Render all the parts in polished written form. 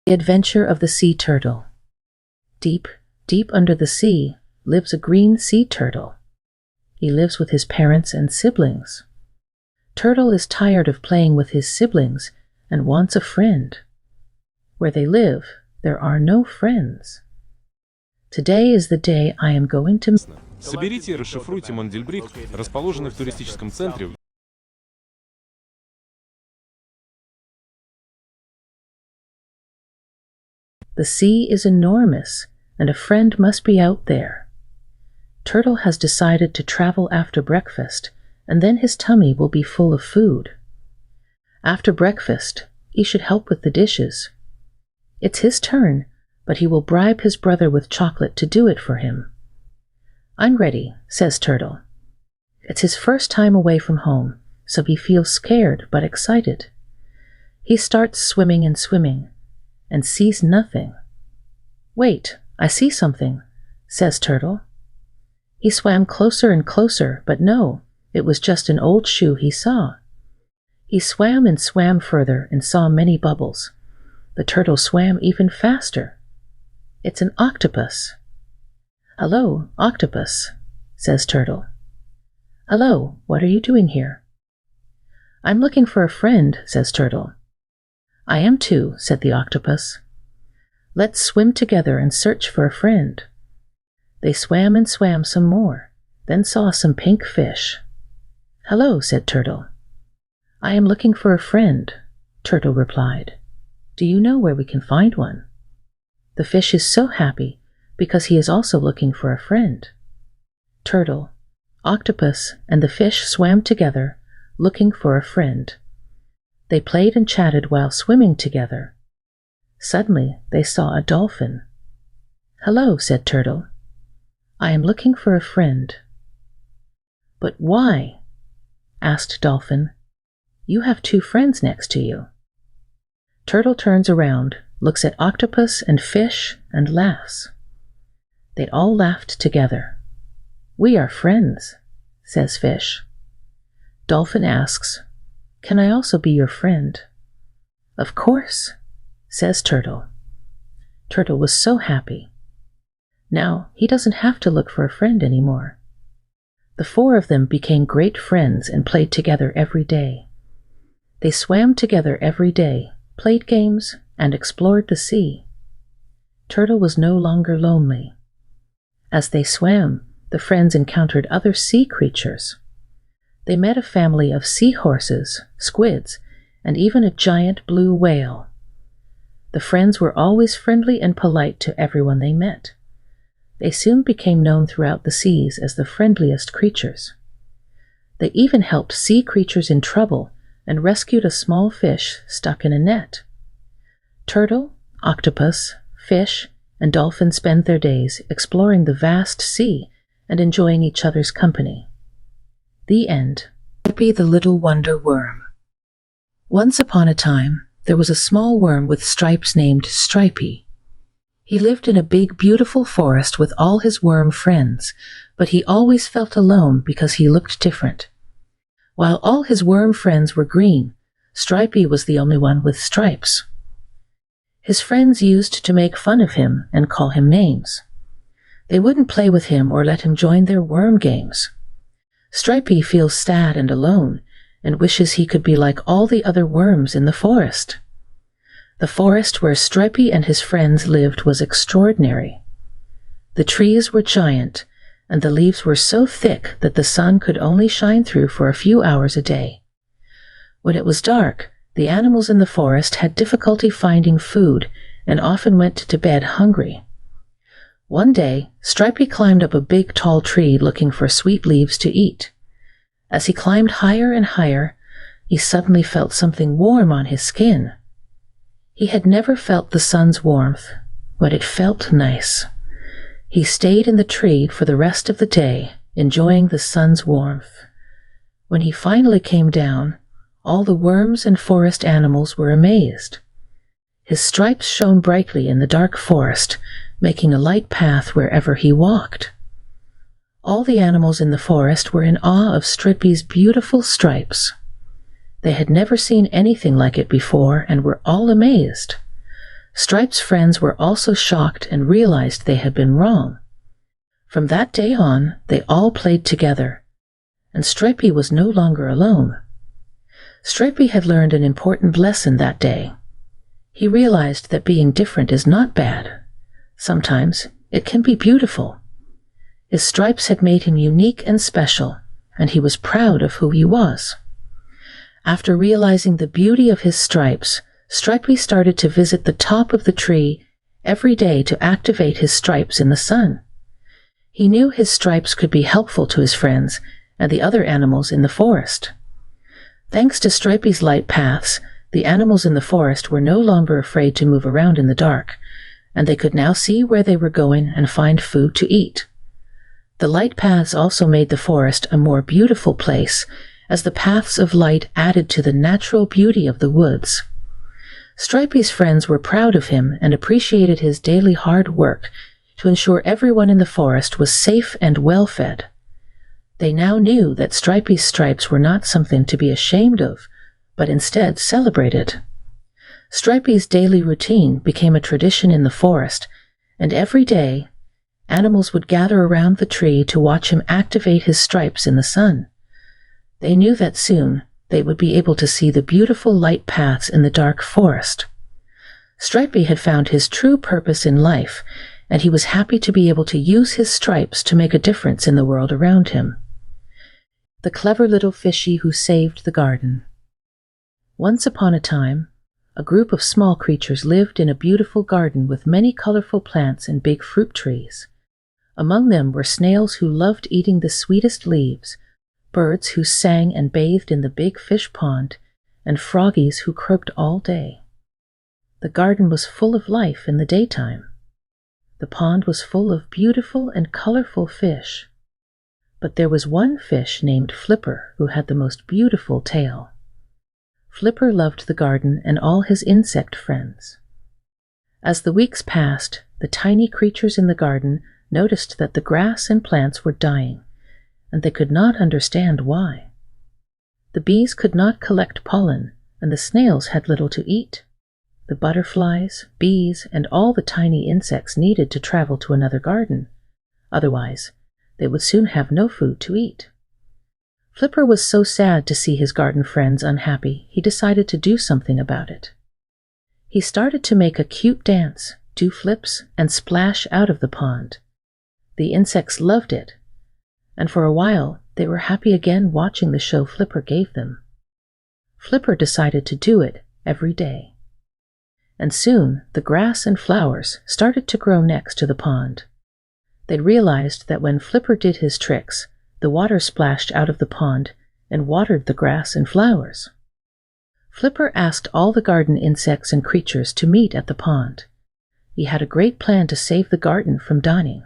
The Adventure of the Sea Turtle. Deep, deep under the sea lives a green sea turtle. He lives with his parents and siblings. Turtle is tired of playing with his siblings and wants a friend. Where they live, there are no friends. Today is the day I am going to... Соберите и расшифруйте Мандельбриф, расположенный в туристическом центре. The sea is enormous, and a friend must be out there. Turtle has decided to travel after breakfast, and then his tummy will be full of food. After breakfast, he should help with the dishes. It's his turn, but he will bribe his brother with chocolate to do it for him. I'm ready, says Turtle. It's his first time away from home, so he feels scared but excited. He starts swimming and sees nothing. Wait, I see something, says Turtle. He swam closer and closer, but no, it was just an old shoe he saw. He swam and swam further and saw many bubbles. The turtle swam even faster. It's an octopus. Hello, octopus, says Turtle. Hello, what are you doing here? I'm looking for a friend, says Turtle. I am too, said the octopus. Let's swim together and search for a friend. They swam and swam some more, then saw some pink fish. Hello, said Turtle. I am looking for a friend, Turtle replied. Do you know where we can find one? The fish is so happy because he is also looking for a friend. Turtle, octopus, and the fish swam together, looking for a friend. They played and chatted while swimming together. Suddenly, they saw a dolphin. Hello, said Turtle. I am looking for a friend. But why? Asked Dolphin. You have two friends next to you. Turtle turns around, looks at octopus and fish, and laughs. They all laughed together. We are friends, says Fish. Dolphin asks, Can I also be your friend? Of course, says Turtle. Turtle was so happy. Now he doesn't have to look for a friend anymore. The four of them became great friends and played together every day. They swam together every day, played games, and explored the sea. Turtle was no longer lonely. As they swam, the friends encountered other sea creatures. They met a family of seahorses, squids, and even a giant blue whale. The friends were always friendly and polite to everyone they met. They soon became known throughout the seas as the friendliest creatures. They even helped sea creatures in trouble and rescued a small fish stuck in a net. Turtle, octopus, fish, and dolphin spend their days exploring the vast sea and enjoying each other's company. The end. Stripey the Little Wonder Worm. Once upon a time, there was a small worm with stripes named Stripey. He lived in a big, beautiful forest with all his worm friends, but he always felt alone because he looked different. While all his worm friends were green, Stripey was the only one with stripes. His friends used to make fun of him and call him names. They wouldn't play with him or let him join their worm games. Stripey feels sad and alone and wishes he could be like all the other worms in the forest. The forest where Stripey and his friends lived was extraordinary. The trees were giant, and the leaves were so thick that the sun could only shine through for a few hours a day. When it was dark, the animals in the forest had difficulty finding food and often went to bed hungry. One day, Stripey climbed up a big tall tree looking for sweet leaves to eat. As he climbed higher and higher, he suddenly felt something warm on his skin. He had never felt the sun's warmth, but it felt nice. He stayed in the tree for the rest of the day, enjoying the sun's warmth. When he finally came down, all the worms and forest animals were amazed. His stripes shone brightly in the dark forest, making a light path wherever he walked. All the animals in the forest were in awe of Stripey's beautiful stripes. They had never seen anything like it before and were all amazed. Stripe's friends were also shocked and realized they had been wrong. From that day on, they all played together, and Stripey was no longer alone. Stripey had learned an important lesson that day. He realized that being different is not bad. Sometimes it can be beautiful. His stripes had made him unique and special, and he was proud of who he was. After realizing the beauty of his stripes, Stripey started to visit the top of the tree every day to activate his stripes in the sun. He knew his stripes could be helpful to his friends and the other animals in the forest. Thanks to Stripey's light paths, the animals in the forest were no longer afraid to move around in the dark, and they could now see where they were going and find food to eat. The light paths also made the forest a more beautiful place, as the paths of light added to the natural beauty of the woods. Stripey's friends were proud of him and appreciated his daily hard work to ensure everyone in the forest was safe and well-fed. They now knew that Stripey's stripes were not something to be ashamed of, but instead celebrated. Stripey's daily routine became a tradition in the forest, and every day, animals would gather around the tree to watch him activate his stripes in the sun. They knew that soon they would be able to see the beautiful light paths in the dark forest. Stripey had found his true purpose in life, and he was happy to be able to use his stripes to make a difference in the world around him. The clever little fishy who saved the garden. Once upon a time, a group of small creatures lived in a beautiful garden with many colorful plants and big fruit trees. Among them were snails who loved eating the sweetest leaves, birds who sang and bathed in the big fish pond, and froggies who croaked all day. The garden was full of life in the daytime. The pond was full of beautiful and colorful fish. But there was one fish named Flipper who had the most beautiful tail. Flipper loved the garden and all his insect friends. As the weeks passed, the tiny creatures in the garden noticed that the grass and plants were dying, and they could not understand why. The bees could not collect pollen, and the snails had little to eat. The butterflies, bees, and all the tiny insects needed to travel to another garden. Otherwise, they would soon have no food to eat. Flipper was so sad to see his garden friends unhappy, he decided to do something about it. He started to make a cute dance, do flips, and splash out of the pond. The insects loved it, and for a while they were happy again watching the show Flipper gave them. Flipper decided to do it every day. And soon the grass and flowers started to grow next to the pond. They realized that when Flipper did his tricks, the water splashed out of the pond and watered the grass and flowers. Flipper asked all the garden insects and creatures to meet at the pond. He had a great plan to save the garden from dying.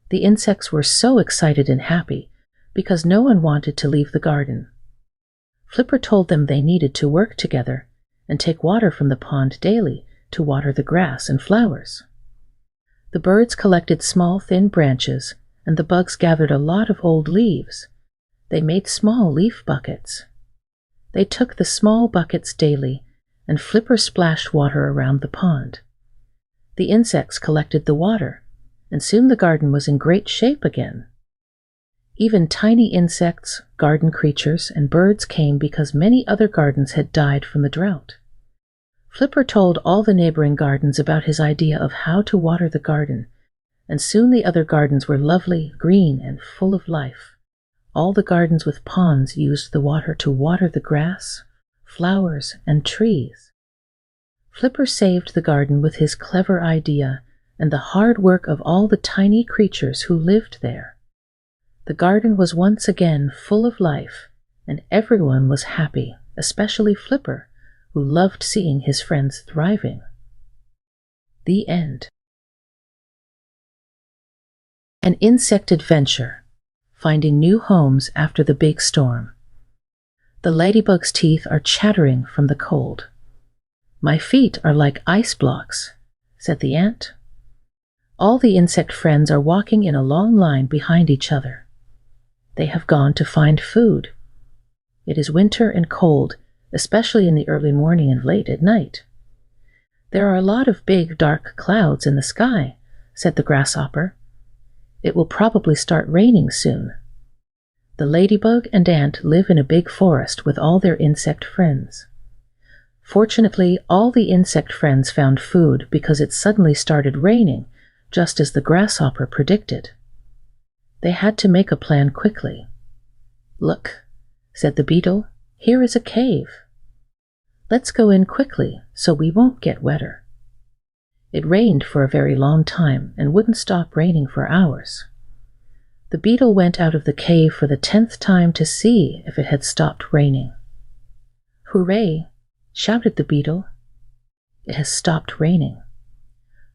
The insects were so excited and happy because no one wanted to leave the garden. Flipper told them they needed to work together and take water from the pond daily to water the grass and flowers. The birds collected small, thin branches, and the bugs gathered a lot of old leaves. They made small leaf buckets. They took the small buckets daily, and Flipper splashed water around the pond. The insects collected the water, and soon the garden was in great shape again. Even tiny insects, garden creatures, and birds came because many other gardens had died from the drought. Flipper told all the neighboring gardens about his idea of how to water the garden, and soon the other gardens were lovely, green, and full of life. All the gardens with ponds used the water to water the grass, flowers, and trees. Flipper saved the garden with his clever idea and the hard work of all the tiny creatures who lived there. The garden was once again full of life, and everyone was happy, especially Flipper, who loved seeing his friends thriving. The end. An insect adventure, finding new homes after the big storm. The ladybug's teeth are chattering from the cold. My feet are like ice blocks, said the ant. All the insect friends are walking in a long line behind each other. They have gone to find food. It is winter and cold, especially in the early morning and late at night. "There are a lot of big, dark clouds in the sky," said the grasshopper. "It will probably start raining soon." The ladybug and ant live in a big forest with all their insect friends. Fortunately, all the insect friends found food because it suddenly started raining, just as the grasshopper predicted. They had to make a plan quickly. "Look," said the beetle, "here is a cave. Let's go in quickly so we won't get wetter." It rained for a very long time and wouldn't stop raining for hours. The beetle went out of the cave for the 10th time to see if it had stopped raining. "Hooray!" shouted the beetle. "It has stopped raining."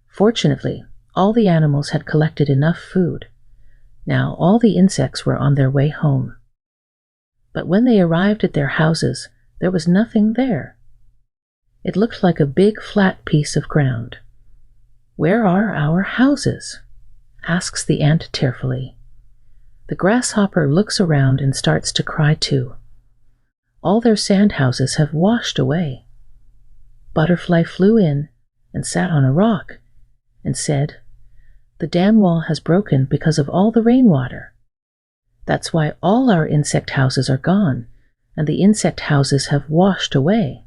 Fortunately, all the animals had collected enough food. Now all the insects were on their way home. But when they arrived at their houses, there was nothing there. It looked like a big flat piece of ground. "Where are our houses?" asks the ant tearfully. The grasshopper looks around and starts to cry too. All their sand houses have washed away. Butterfly flew in and sat on a rock and said, "The dam wall has broken because of all the rainwater. That's why all our insect houses are gone, and the insect houses have washed away."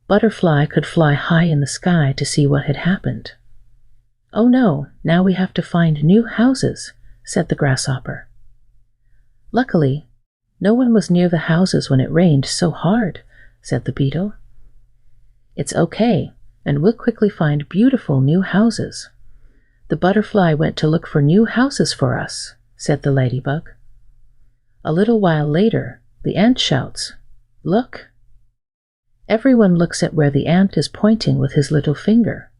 Butterfly could fly high in the sky to see what had happened. "Oh no, now we have to find new houses," said the grasshopper. "Luckily, no one was near the houses when it rained so hard," said the beetle. "It's okay, and we'll quickly find beautiful new houses. The butterfly went to look for new houses for us," said the ladybug. A little while later, the ant shouts, "Look!" Everyone looks at where the ant is pointing with his little finger.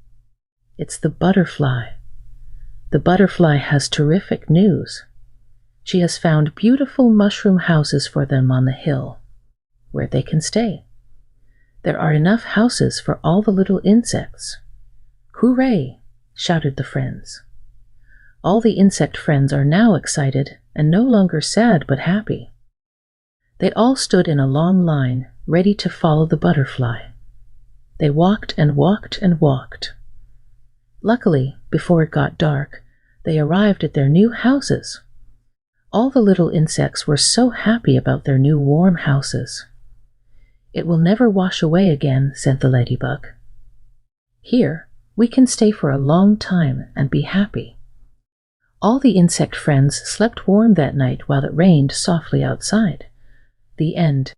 It's the butterfly. The butterfly has terrific news. She has found beautiful mushroom houses for them on the hill, where they can stay. There are enough houses for all the little insects. "Hooray!" shouted the friends. All the insect friends are now excited and no longer sad but happy. They all stood in a long line, ready to follow the butterfly. They walked and walked and walked. Luckily, before it got dark, they arrived at their new houses. All the little insects were so happy about their new warm houses. "It will never wash away again," said the ladybug. "Here, we can stay for a long time and be happy." All the insect friends slept warm that night while it rained softly outside. The end.